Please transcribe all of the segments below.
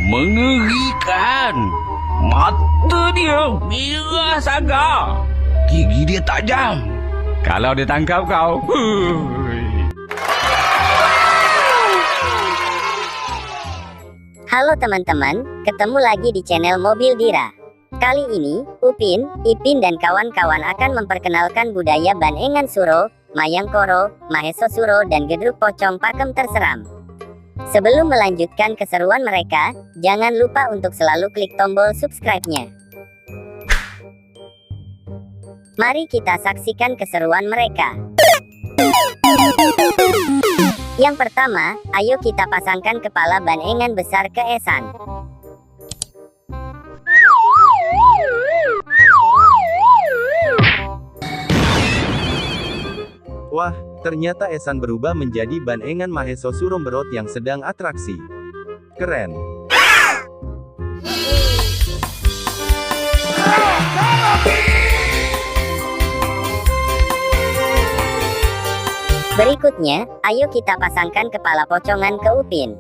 Mengerikan. Mata dia merah sangat. Gigi dia tajam. Kalau dia tangkap kau, Halo teman-teman, ketemu lagi di channel Mobil Dira. Kali ini, Upin, Ipin dan kawan-kawan akan memperkenalkan budaya Bantengan Suro, Mayangkoro, Mahesosuro dan Gedruk Pocong pakem terseram. Sebelum melanjutkan keseruan mereka, jangan lupa untuk selalu klik tombol subscribe-nya. Mari kita saksikan keseruan mereka. Yang pertama, ayo kita pasangkan kepala Bantengan besar ke esan. Wah, ternyata esan berubah menjadi Bantengan Mahesosuro berot yang sedang atraksi. Keren. Berikutnya, ayo kita pasangkan kepala pocongan ke Upin.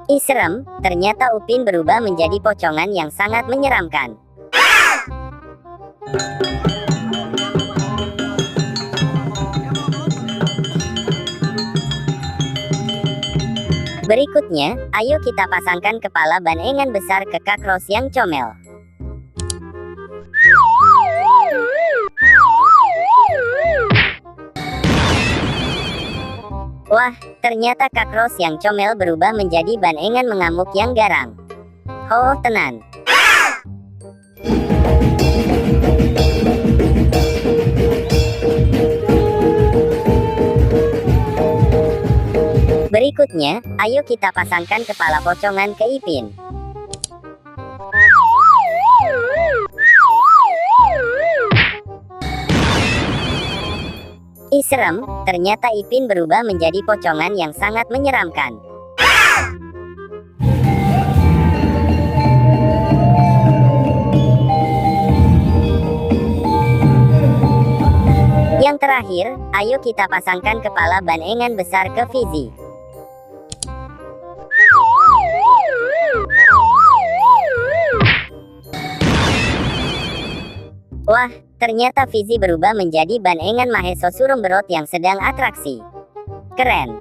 Ih serem, ternyata Upin berubah menjadi pocongan yang sangat menyeramkan. Berikutnya, ayo kita pasangkan kepala Bantengan besar ke kakros yang comel. Wah, ternyata kakros yang comel berubah menjadi Bantengan mengamuk yang garang. Oh, tenan. Berikutnya, ayo kita pasangkan kepala pocongan ke Ipin. Ih serem, ternyata Ipin berubah menjadi pocongan yang sangat menyeramkan. Yang terakhir, ayo kita pasangkan kepala Bantengan besar ke Fizi. Wah, ternyata Fizi berubah menjadi Bantengan Mahesosuro berot yang sedang atraksi. Keren.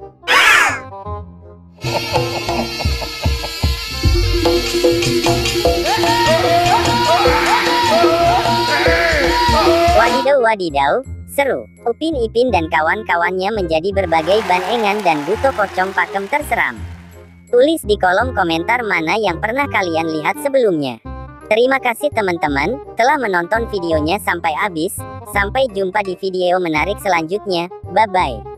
Wadidaw, seru. Upin Ipin dan kawan-kawannya menjadi berbagai Bantengan dan buto pocong pakem terseram. Tulis di kolom komentar mana yang pernah kalian lihat sebelumnya. Terima kasih teman-teman, telah menonton videonya sampai habis. Sampai jumpa di video menarik selanjutnya. Bye-bye.